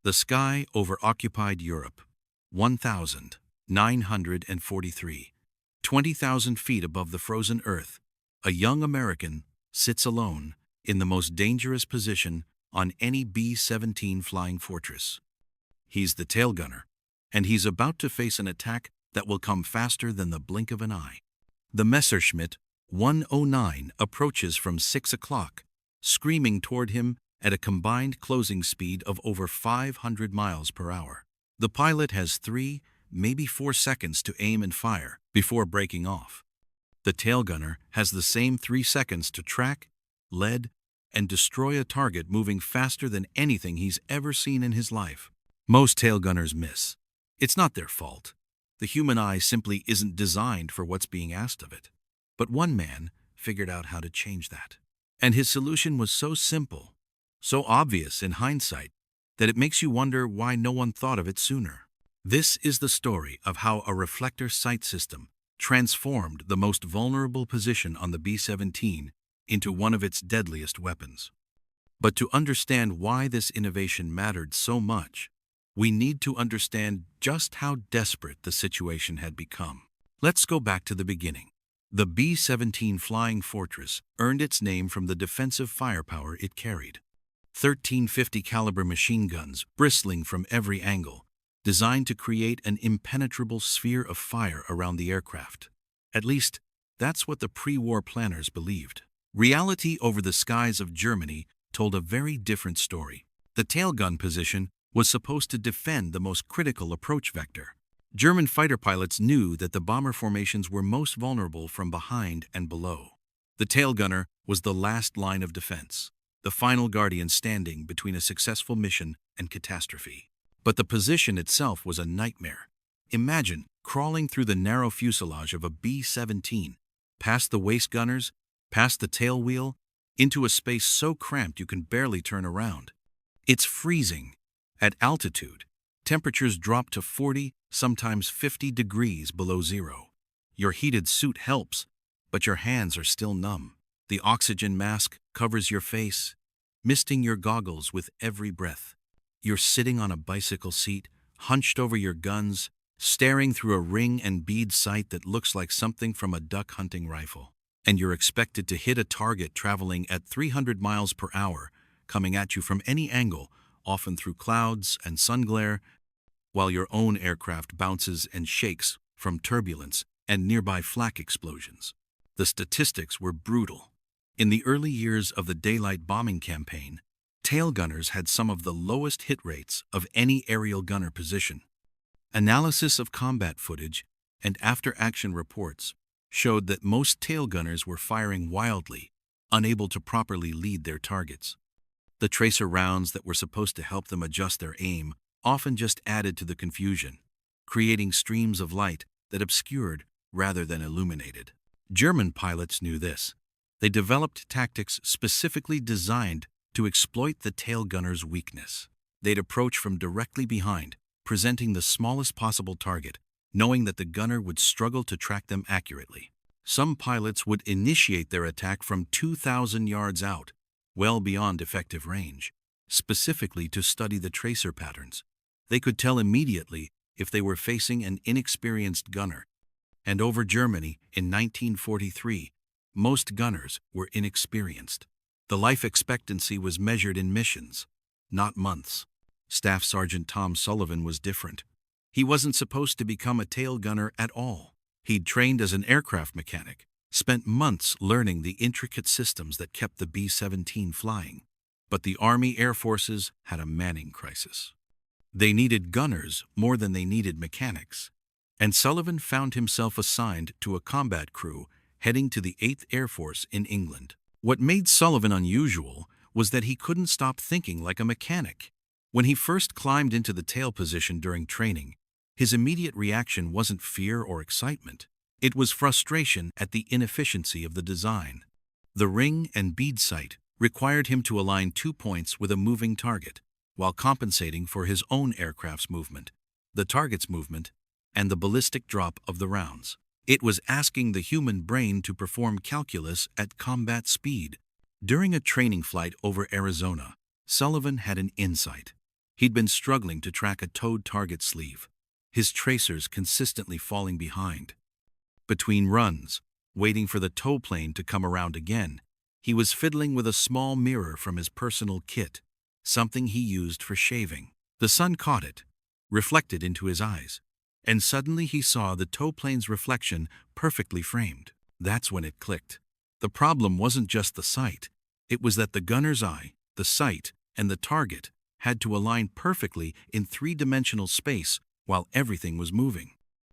The sky over occupied Europe, 1,943. 20,000 feet above the frozen earth, a young American sits alone in the most dangerous position on any B-17 flying fortress. He's the tail gunner, and he's about to face an attack that will come faster than the blink of an eye. The Messerschmitt 109 approaches from 6 o'clock, screaming toward him at a combined closing speed of over 500 miles per hour. The pilot has 3, maybe 4 seconds to aim and fire before breaking off. The tail gunner has the same 3 seconds to track, lead, and destroy a target moving faster than anything he's ever seen in his life. Most tail gunners miss. It's not their fault. The human eye simply isn't designed for what's being asked of it. But one man figured out how to change that. And his solution was so simple, so obvious in hindsight, that it makes you wonder why no one thought of it sooner. This is the story of how a reflector sight system transformed the most vulnerable position on the B-17 into one of its deadliest weapons. But to understand why this innovation mattered so much, we need to understand just how desperate the situation had become. Let's go back to the beginning. The B-17 Flying Fortress earned its name from the defensive firepower it carried. 1350 caliber machine guns bristling from every angle, designed to create an impenetrable sphere of fire around the aircraft. At least, that's what the pre-war planners believed. Reality over the skies of Germany told a very different story. The tailgun position was supposed to defend the most critical approach vector. German fighter pilots knew that the bomber formations were most vulnerable from behind and below. The tail gunner was the last line of defense, the final guardian standing between a successful mission and catastrophe. But the position itself was a nightmare. Imagine crawling through the narrow fuselage of a B-17, past the waist gunners, past the tail wheel, into a space so cramped you can barely turn around. It's freezing. At altitude, temperatures drop to 40, sometimes 50 degrees below zero. Your heated suit helps, but your hands are still numb. The oxygen mask covers your face, misting your goggles with every breath. You're sitting on a bicycle seat, hunched over your guns, staring through a ring and bead sight that looks like something from a duck hunting rifle. And you're expected to hit a target traveling at 300 miles per hour, coming at you from any angle, often through clouds and sun glare, while your own aircraft bounces and shakes from turbulence and nearby flak explosions. The statistics were brutal. In the early years of the daylight bombing campaign, tail gunners had some of the lowest hit rates of any aerial gunner position. Analysis of combat footage and after-action reports showed that most tail gunners were firing wildly, unable to properly lead their targets. The tracer rounds that were supposed to help them adjust their aim often just added to the confusion, creating streams of light that obscured rather than illuminated. German pilots knew this. They developed tactics specifically designed to exploit the tail gunner's weakness. They'd approach from directly behind, presenting the smallest possible target, knowing that the gunner would struggle to track them accurately. Some pilots would initiate their attack from 2,000 yards out, well beyond effective range, specifically to study the tracer patterns. They could tell immediately if they were facing an inexperienced gunner. And over Germany in 1943, most gunners were inexperienced. The life expectancy was measured in missions, not months. Staff Sergeant Tom Sullivan was different. He wasn't supposed to become a tail gunner at all. He'd trained as an aircraft mechanic, spent months learning the intricate systems that kept the B-17 flying. But the Army Air Forces had a manning crisis. They needed gunners more than they needed mechanics. And Sullivan found himself assigned to a combat crew heading to the 8th Air Force in England. What made Sullivan unusual was that he couldn't stop thinking like a mechanic. When he first climbed into the tail position during training, his immediate reaction wasn't fear or excitement. It was frustration at the inefficiency of the design. The ring and bead sight required him to align 2 points with a moving target, while compensating for his own aircraft's movement, the target's movement, and the ballistic drop of the rounds. It was asking the human brain to perform calculus at combat speed. During a training flight over Arizona, Sullivan had an insight. He'd been struggling to track a towed target sleeve, his tracers consistently falling behind. Between runs, waiting for the tow plane to come around again, he was fiddling with a small mirror from his personal kit, something he used for shaving. The sun caught it, reflected into his eyes, and suddenly he saw the tow plane's reflection perfectly framed. That's when it clicked. The problem wasn't just the sight. It was that the gunner's eye, the sight, and the target had to align perfectly in three-dimensional space while everything was moving.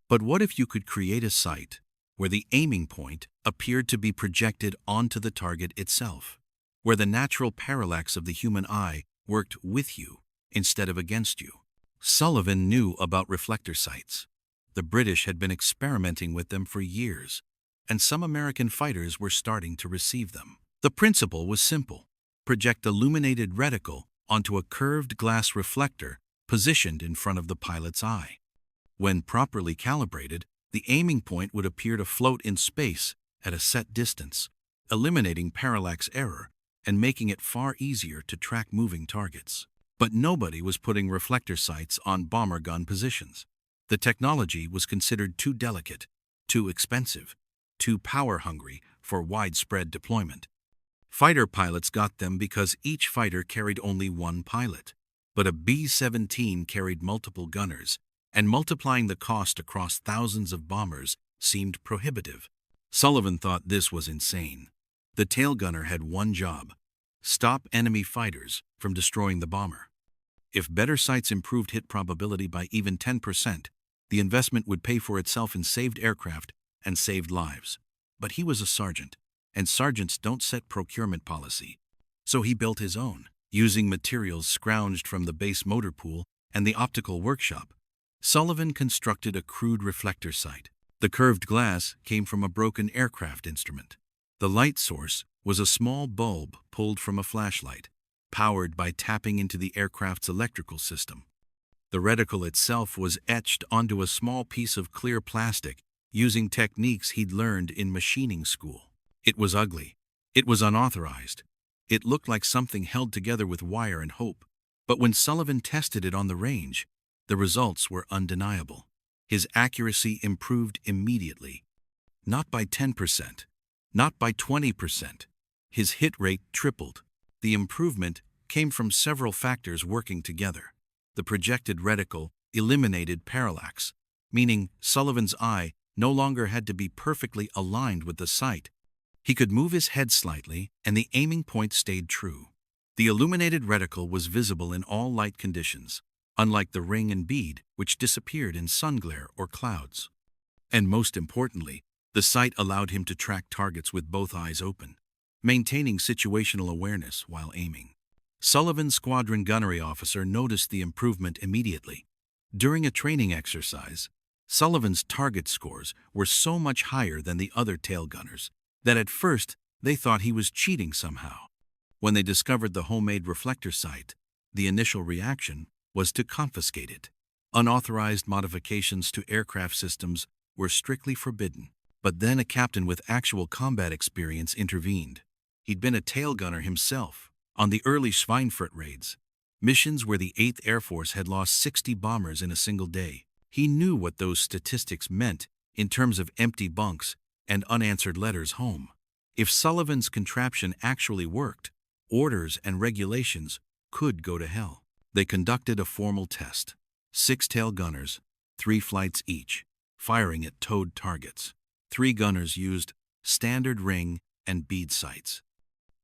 But what if you could create a sight where the aiming point appeared to be projected onto the target itself, where the natural parallax of the human eye worked with you instead of against you? Sullivan knew about reflector sights. The British had been experimenting with them for years, and some American fighters were starting to receive them. The principle was simple: project illuminated reticle onto a curved glass reflector positioned in front of the pilot's eye. When properly calibrated, the aiming point would appear to float in space at a set distance, eliminating parallax error and making it far easier to track moving targets. But nobody was putting reflector sights on bomber gun positions. The technology was considered too delicate, too expensive, too power-hungry for widespread deployment. Fighter pilots got them because each fighter carried only one pilot. But a B-17 carried multiple gunners, and multiplying the cost across thousands of bombers seemed prohibitive. Sullivan thought this was insane. The tail gunner had one job: stop enemy fighters from destroying the bomber. If better sights improved hit probability by even 10%, the investment would pay for itself in saved aircraft and saved lives. But he was a sergeant, and sergeants don't set procurement policy. So he built his own, using materials scrounged from the base motor pool and the optical workshop. Sullivan constructed a crude reflector sight. The curved glass came from a broken aircraft instrument. The light source was a small bulb pulled from a flashlight, powered by tapping into the aircraft's electrical system. The reticle itself was etched onto a small piece of clear plastic using techniques he'd learned in machining school. It was ugly. It was unauthorized. It looked like something held together with wire and hope. But when Sullivan tested it on the range, the results were undeniable. His accuracy improved immediately. Not by 10%, not by 20%. His hit rate tripled. The improvement came from several factors working together. The projected reticle eliminated parallax, meaning Sullivan's eye no longer had to be perfectly aligned with the sight. He could move his head slightly, and the aiming point stayed true. The illuminated reticle was visible in all light conditions, unlike the ring and bead, which disappeared in sun glare or clouds. And most importantly, the sight allowed him to track targets with both eyes open, maintaining situational awareness while aiming. Sullivan's squadron gunnery officer noticed the improvement immediately. During a training exercise, Sullivan's target scores were so much higher than the other tail gunners that at first they thought he was cheating somehow. When they discovered the homemade reflector sight, the initial reaction was to confiscate it. Unauthorized modifications to aircraft systems were strictly forbidden. But then a captain with actual combat experience intervened. He'd been a tail gunner himself on the early Schweinfurt raids, missions where the 8th Air Force had lost 60 bombers in a single day. He knew what those statistics meant in terms of empty bunks and unanswered letters home. If Sullivan's contraption actually worked, orders and regulations could go to hell. They conducted a formal test. 6 tail gunners, 3 flights each, firing at towed targets. 3 gunners used standard ring and bead sights.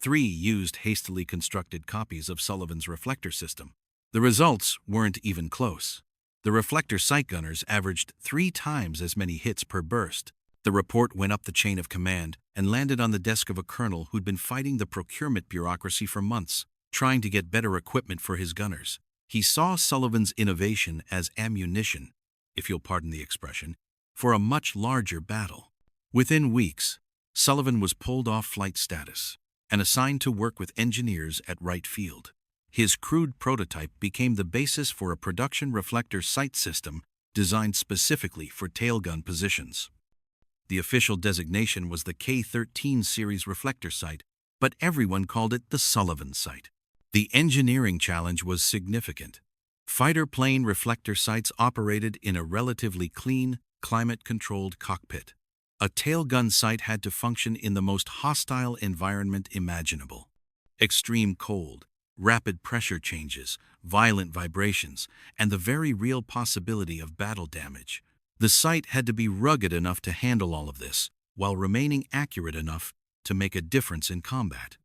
3 used hastily constructed copies of Sullivan's reflector system. The results weren't even close. The reflector sight gunners averaged 3 times as many hits per burst. The report went up the chain of command and landed on the desk of a colonel who'd been fighting the procurement bureaucracy for months, trying to get better equipment for his gunners. He saw Sullivan's innovation as ammunition, if you'll pardon the expression, for a much larger battle. Within weeks, Sullivan was pulled off flight status and assigned to work with engineers at Wright Field. His crude prototype became the basis for a production reflector sight system designed specifically for tailgun positions. The official designation was the K-13 series reflector sight, but everyone called it the Sullivan sight. The engineering challenge was significant. Fighter plane reflector sights operated in a relatively clean, climate-controlled cockpit. A tailgun sight had to function in the most hostile environment imaginable. Extreme cold, rapid pressure changes, violent vibrations, and the very real possibility of battle damage. The sight had to be rugged enough to handle all of this, while remaining accurate enough to make a difference in combat.